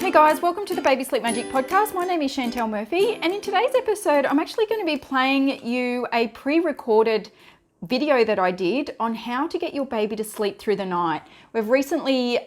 Hey guys, welcome to the Baby Sleep Magic podcast. My name is Chantel Murphy, and in today's episode, I'm actually going to be playing you a pre-recorded video that I did on how to get your baby to sleep through the night. We've recently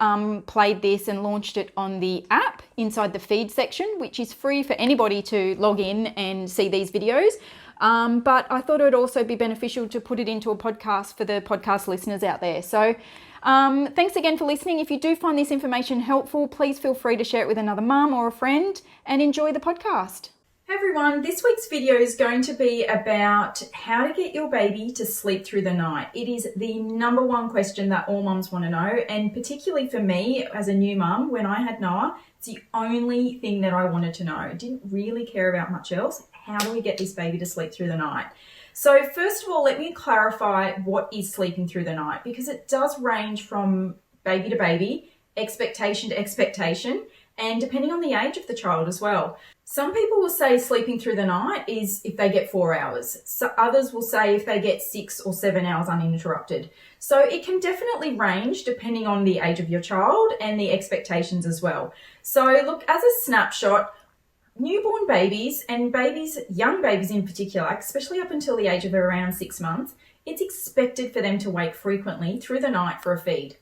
played this and launched it on the app inside the feed section, which is free for anybody to log in and see these videos. But I thought it would also be beneficial to put it into a podcast for the podcast listeners out there. So thanks again for listening. If you do find this information helpful, please feel free to share it with another mum or a friend and enjoy the podcast. Hey everyone, this week's video is going to be about how to get your baby to sleep through the night. It is the number one question that all mums want to know, and particularly for me as a new mum, when I had Noah, it's the only thing that I wanted to know. I didn't really care about much else. How do we get this baby to sleep through the night? So first of all, let me clarify what is sleeping through the night, because it does range from baby to baby, expectation to expectation, and depending on the age of the child as well. Some people will say sleeping through the night is if they get 4 hours. So others will say if they get 6 or 7 hours uninterrupted. So it can definitely range depending on the age of your child and the expectations as well. So look, as a snapshot, newborn babies and babies, young babies in particular, especially up until the age of around 6 months, it's expected for them to wake frequently through the night for a feed.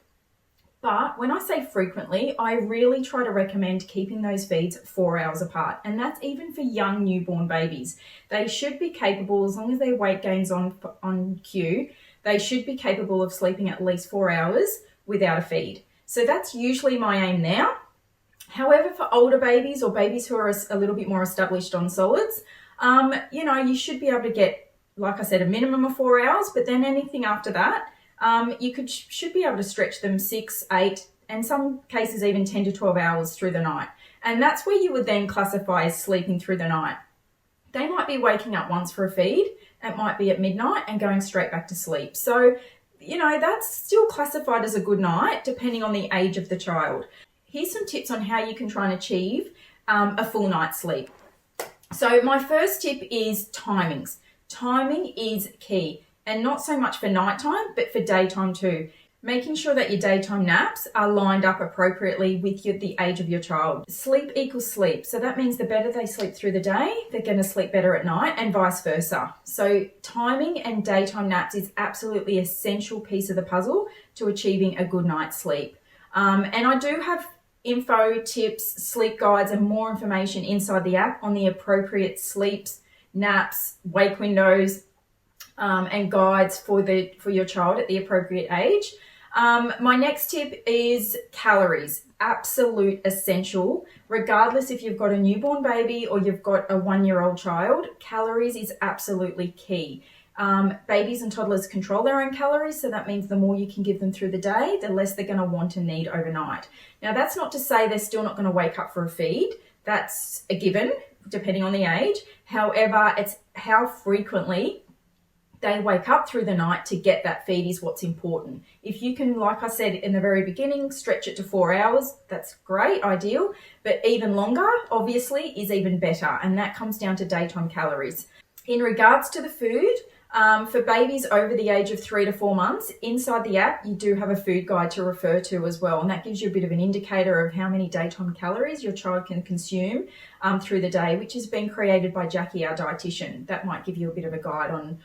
But when I say frequently, I really try to recommend keeping those feeds 4 hours apart. And that's even for young newborn babies. They should be capable, as long as their weight gain's on cue, they should be capable of sleeping at least 4 hours without a feed. So that's usually my aim now. However, for older babies or babies who are a little bit more established on solids, you should be able to get, like I said, a minimum of 4 hours, but then anything after that, you should be able to stretch them 6, 8, and some cases even 10 to 12 hours through the night. And that's where you would then classify as sleeping through the night. They might be waking up once for a feed, it might be at midnight and going straight back to sleep. So, that's still classified as a good night depending on the age of the child. Here's some tips on how you can try and achieve a full night's sleep. So my first tip is timings. Timing is key, and not so much for nighttime, but for daytime too. Making sure that your daytime naps are lined up appropriately with the age of your child. Sleep equals sleep. So that means the better they sleep through the day, they're going to sleep better at night, and vice versa. So timing and daytime naps is absolutely an essential piece of the puzzle to achieving a good night's sleep. And I do have info, tips, sleep guides, and more information inside the app on the appropriate sleeps, naps, wake windows, and guides for your child at the appropriate age. My next tip is calories. Absolute essential. Regardless if you've got a newborn baby or you've got a 1-year-old child, calories is absolutely key. Babies and toddlers control their own calories, so that means the more you can give them through the day, the less they're going to want and need overnight. Now, that's not to say they're still not going to wake up for a feed. That's a given, depending on the age. However, it's how frequently they wake up through the night to get that feed is what's important. If you can, like I said in the very beginning, stretch it to 4 hours, that's great, ideal. But even longer, obviously, is even better. And that comes down to daytime calories. In regards to the food, for babies over the age of 3 to 4 months, inside the app, you do have a food guide to refer to as well. And that gives you a bit of an indicator of how many daytime calories your child can consume through the day, which has been created by Jackie, our dietitian. That might give you a bit of a guide on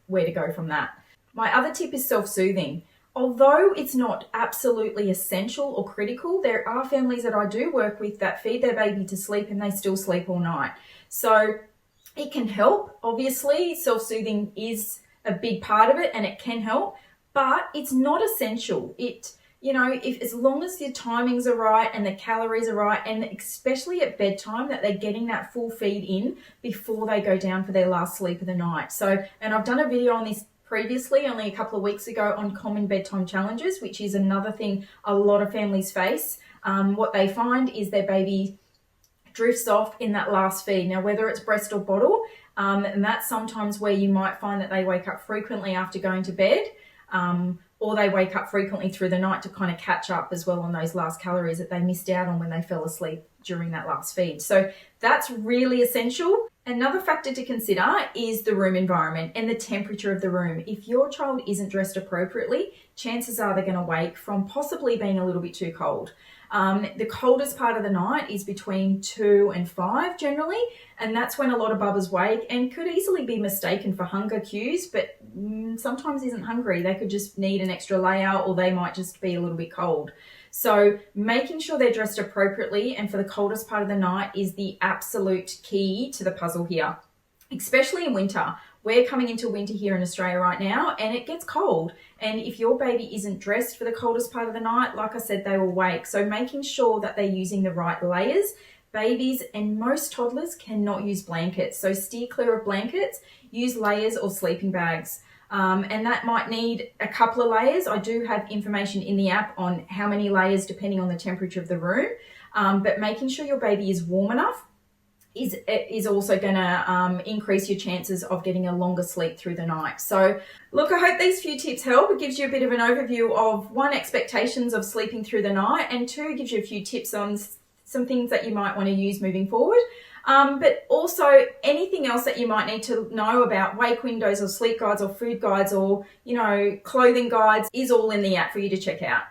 where to go from that. My other tip is self-soothing. Although it's not absolutely essential or critical, there are families that I do work with that feed their baby to sleep and they still sleep all night. So it can help. Obviously, self-soothing is a big part of it and it can help, but it's not essential. If as long as your timings are right and the calories are right, and especially at bedtime, that they're getting that full feed in before they go down for their last sleep of the night. So, and I've done a video on this previously, only a couple of weeks ago, on common bedtime challenges, which is another thing a lot of families face. What they find is their baby drifts off in that last feed. Now, whether it's breast or bottle, and that's sometimes where you might find that they wake up frequently after going to bed, or they wake up frequently through the night to kind of catch up as well on those last calories that they missed out on when they fell asleep during that last feed. So that's really essential. Another factor to consider is the room environment and the temperature of the room. If your child isn't dressed appropriately, chances are they're going to wake from possibly being a little bit too cold. The coldest part of the night is between 2 and 5 generally, and that's when a lot of bubbas wake and could easily be mistaken for hunger cues, but sometimes isn't hungry. They could just need an extra layer, or they might just be a little bit cold. So making sure they're dressed appropriately and for the coldest part of the night is the absolute key to the puzzle here, especially in winter. We're coming into winter here in Australia right now, and it gets cold. And if your baby isn't dressed for the coldest part of the night, like I said, they will wake. So making sure that they're using the right layers. Babies and most toddlers cannot use blankets. So steer clear of blankets, use layers or sleeping bags. And that might need a couple of layers. I do have information in the app on how many layers depending on the temperature of the room. But making sure your baby is warm enough is also going to increase your chances of getting a longer sleep through the night. So look, I hope these few tips help. It gives you a bit of an overview of, one, expectations of sleeping through the night, and two, gives you a few tips on some things that you might want to use moving forward. But also anything else that you might need to know about wake windows or sleep guides or food guides or, clothing guides is all in the app for you to check out.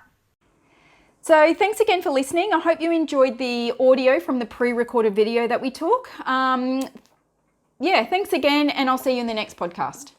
So thanks again for listening. I hope you enjoyed the audio from the pre-recorded video that we took. Thanks again, and I'll see you in the next podcast.